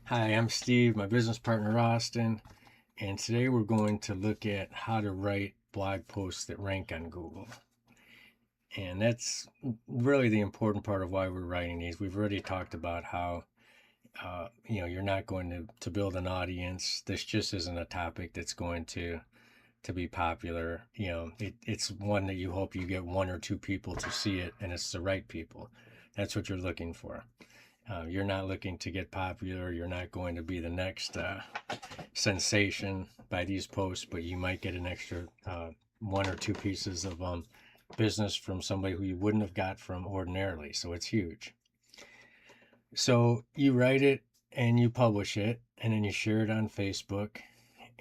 Hi, I'm Steve, my business partner Austin, and today we're going to look at how to write blog posts that rank on Google. And that's really the important part of why we're writing these. We've already talked about how you're not going to build an audience. This just isn't a topic that's going to be popular. It's one that you hope you get one or two people to see it, and it's the right people. That's what you're looking for. You're not looking to get popular. You're not going to be the next sensation by these posts, but you might get an extra one or two pieces of business from somebody who you wouldn't have got from ordinarily. So it's huge. So you write it and you publish it, and then you share it on Facebook,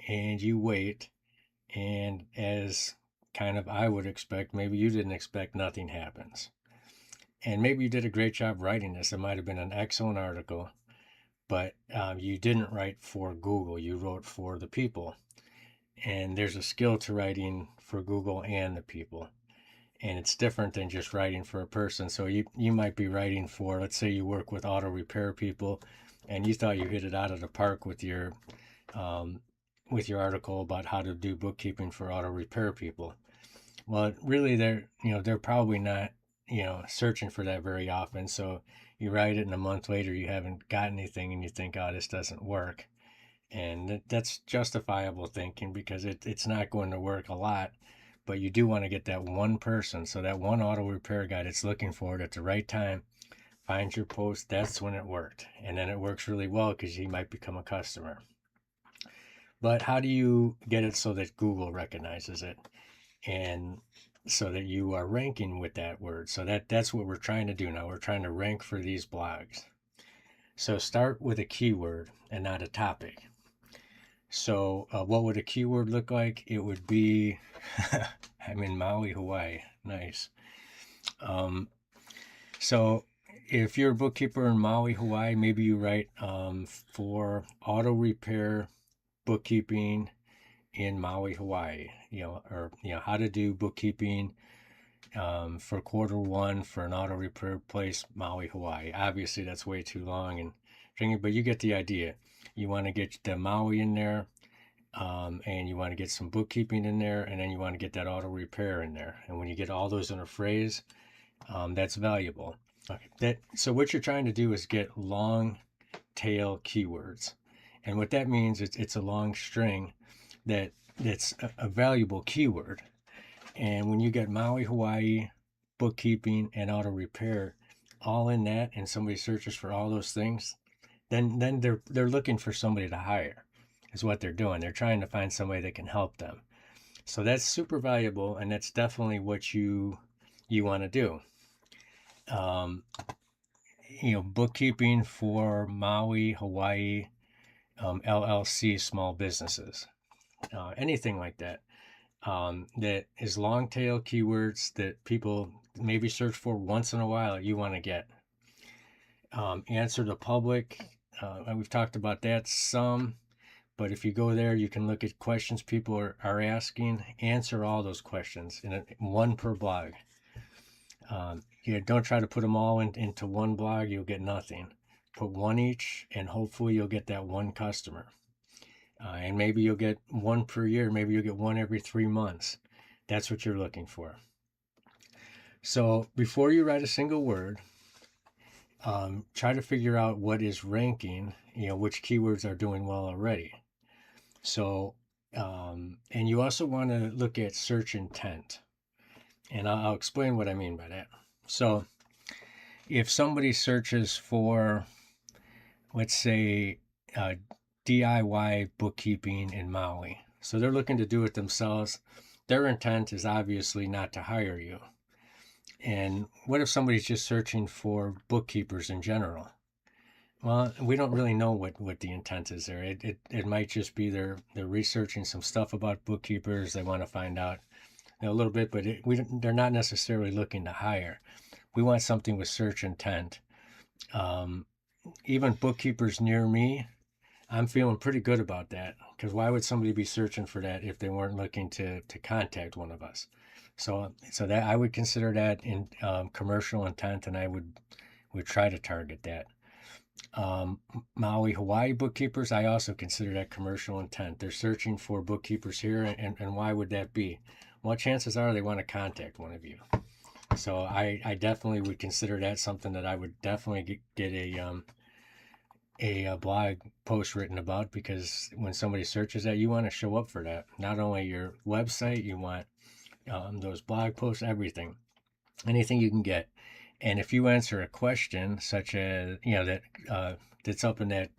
and you wait. And as kind of I would expect, maybe you didn't expect, nothing happens. And maybe you did a great job writing this. It might have been an excellent article, but you didn't write for Google. You wrote for the people. And there's a skill to writing for Google and the people. And it's different than just writing for a person. So you might be writing for, let's say you work with auto repair people, and you thought you hit it out of the park um, with your article about how to do bookkeeping for auto repair people. Well, really, they're probably not searching for that very often. So you write it, and a month later you haven't got anything, and you think, oh, this doesn't work. And that's justifiable thinking, because it's not going to work a lot, but you do want to get that one person. So that one auto repair guy that's looking for it at the right time finds your post. That's when it worked. And then it works really well because he might become a customer. But how do you get it so that Google recognizes it? And so that you are ranking with that word. So that's what we're trying to do now. We're trying to rank for these blogs. So start with a keyword and not a topic. So what would a keyword look like? It would be, I'm in Maui, Hawaii. Nice. Um, so if you're a bookkeeper in Maui, Hawaii, maybe you write for auto repair bookkeeping in Maui, Hawaii, or how to do bookkeeping for quarter 1 for an auto repair place, Maui, Hawaii. Obviously, that's way too long and stringy, but you get the idea. You want to get the Maui in there, and you want to get some bookkeeping in there, and then you want to get that auto repair in there. And when you get all those in a phrase, that's valuable. Okay. So what you're trying to do is get long tail keywords, and what that means is it's a long string that's a valuable keyword. And when you get Maui, Hawaii, bookkeeping, and auto repair all in that, and somebody searches for all those things, then they're looking for somebody to hire, is what they're doing. They're trying to find somebody that can help them. So that's super valuable, and that's definitely what you want to do. Bookkeeping for Maui, Hawaii, LLC small businesses, anything like that. That is long tail keywords that people maybe search for once in a while, you want to get. Answer the public. And we've talked about that some, but if you go there, you can look at questions people are asking, answer all those questions in one per blog. Don't try to put them all into one blog, you'll get nothing. Put one each, and hopefully you'll get that one customer. And maybe you'll get one per year. Maybe you'll get one every 3 months. That's what you're looking for. So before you write a single word, try to figure out what is ranking, which keywords are doing well already. So, and you also want to look at search intent. And I'll explain what I mean by that. So if somebody searches for, let's say, DIY bookkeeping in Maui. So they're looking to do it themselves. Their intent is obviously not to hire you. And what if somebody's just searching for bookkeepers in general? Well, we don't really know what the intent is there. It might just be they're researching some stuff about bookkeepers. They want to find out a little bit, but they're not necessarily looking to hire. We want something with search intent. Even bookkeepers near me, I'm feeling pretty good about that, because why would somebody be searching for that if they weren't looking to contact one of us? So that I would consider that in commercial intent, and I would try to target that. Maui, Hawaii bookkeepers, I also consider that commercial intent. They're searching for bookkeepers here, and why would that be? Well, chances are they want to contact one of you. So I definitely would consider that something that I would definitely get a blog post written about, because when somebody searches that, you want to show up for that. Not only your website, you want those blog posts, everything, anything you can get. And if you answer a question such as that that's up in that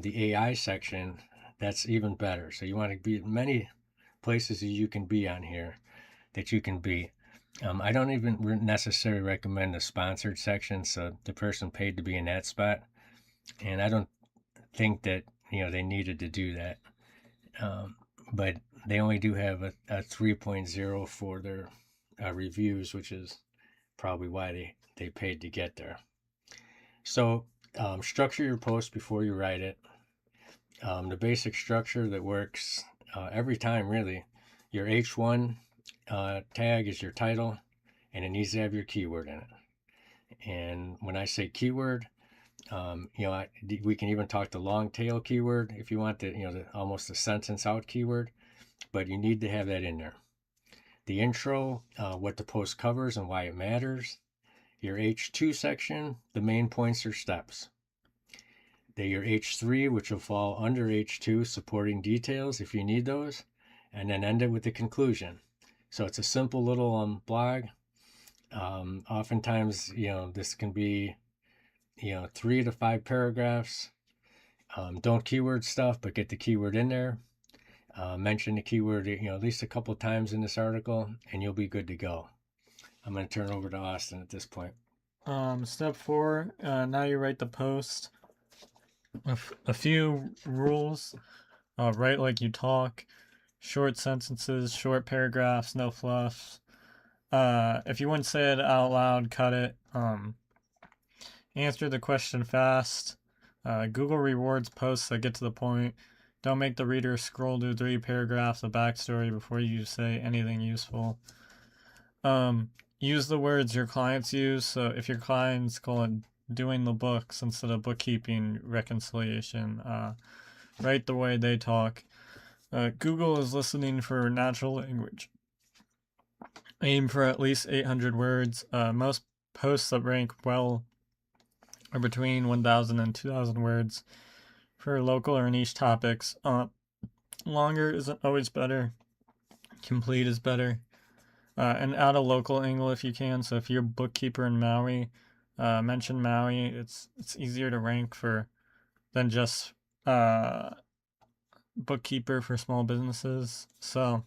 the AI section, that's even better. So you want to be many places that you can be on here that you can be. I don't even necessarily recommend the sponsored section, so the person paid to be in that spot, and I don't think that they needed to do that. Um, but they only do have a 3.0 for their reviews, which is probably why they paid to get there. So structure your post before you write it. The basic structure that works every time, really. Your H1 tag is your title, and it needs to have your keyword in it. And when I say keyword, we can even talk the long tail keyword if you want almost a sentence out keyword, but you need to have that in there. The intro, what the post covers and why it matters. Your H2 section, the main points or steps. Your H3, which will fall under H2, supporting details if you need those, and then end it with the conclusion. So it's a simple little blog. Oftentimes, this can be 3 to 5 paragraphs. Don't keyword stuff, but get the keyword in there. Mention the keyword at least a couple times in this article, and you'll be good to go. I'm going to turn over to Austin at this point. Step 4, now you write the post. A few rules. Write like you talk. Short sentences, short paragraphs, no fluff. If you wouldn't say it out loud, cut it. Answer the question fast. Google rewards posts that get to the point. Don't make the reader scroll through 3 paragraphs of backstory before you say anything useful. Use the words your clients use. So if your clients call it doing the books instead of bookkeeping reconciliation, write the way they talk. Google is listening for natural language. Aim for at least 800 words. Most posts that rank well are between 1,000 and 2,000 words for local or niche topics. Longer isn't always better. Complete is better. And add a local angle if you can. So if you're a bookkeeper in Maui, mention Maui. It's easier to rank for than just bookkeeper for small businesses. So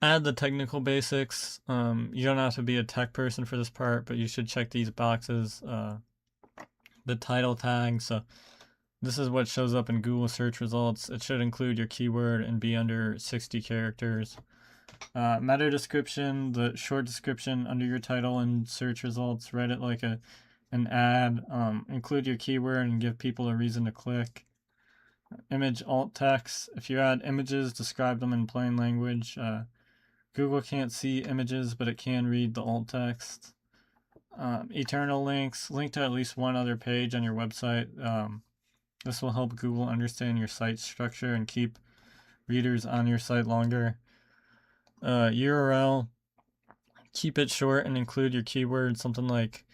add the technical basics. You don't have to be a tech person for this part, but you should check these boxes. The title tag. So this is what shows up in Google search results. It should include your keyword and be under 60 characters. Meta description, the short description under your title and search results. Write it like an ad. Include your keyword and give people a reason to click. Image alt text. If you add images, describe them in plain language. Google can't see images, but it can read the alt text. Eternal links. Link to at least one other page on your website. This will help Google understand your site structure and keep readers on your site longer. URL. Keep it short and include your keyword, something like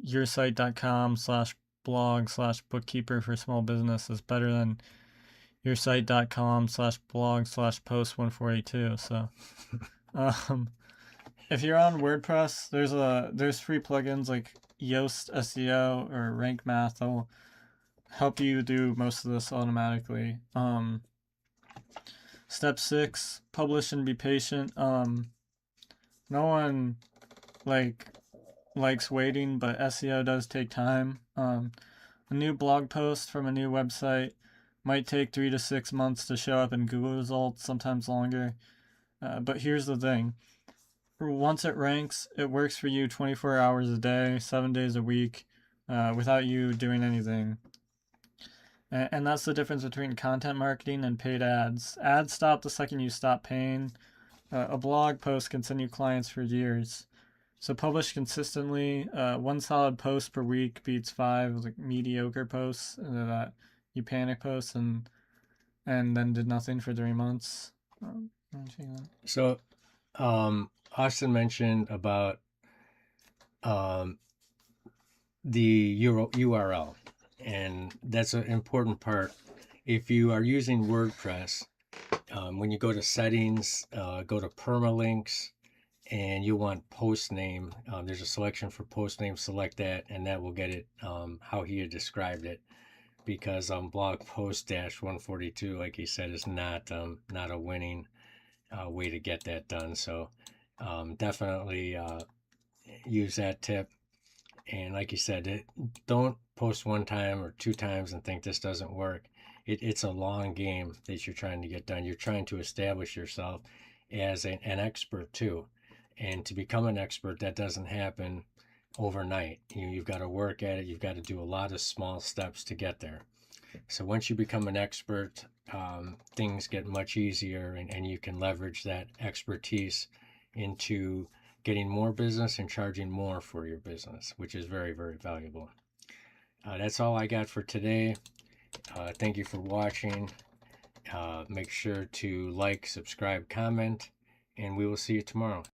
yoursite.com/blog/bookkeeper for small business is better than yoursite.com/blog/post142. So, if you're on WordPress, there's free plugins like Yoast SEO or Rank Math that'll help you do most of this automatically. Step 6, publish and be patient. No one likes waiting, but SEO does take time. A new blog post from a new website might take 3 to 6 months to show up in Google results, sometimes longer. But here's the thing. Once it ranks, it works for you 24 hours a day, 7 days a week, without you doing anything. And that's the difference between content marketing and paid ads. Ads stop the second you stop paying. A blog post can send you clients for years. So publish consistently. One solid post per week beats 5 like mediocre posts, and that you panic posts and then did nothing for 3 months. So, Austin mentioned about the URL, and that's an important part. If you are using WordPress, when you go to settings, go to permalinks, and you want post name, there's a selection for post name. Select that, and that will get it how he had described it. Because blog post dash 142, like he said, is not a winning way to get that done. So definitely use that tip. And like you said, don't post one time or two times and think this doesn't work. It's a long game that you're trying to get done. You're trying to establish yourself as an expert too. And to become an expert, that doesn't happen overnight. You've got to work at it. You've got to do a lot of small steps to get there. So once you become an expert, things get much easier, and you can leverage that expertise into getting more business and charging more for your business, which is very, very valuable. That's all I got for today. Thank you for watching. Make sure to like, subscribe, comment, and we will see you tomorrow.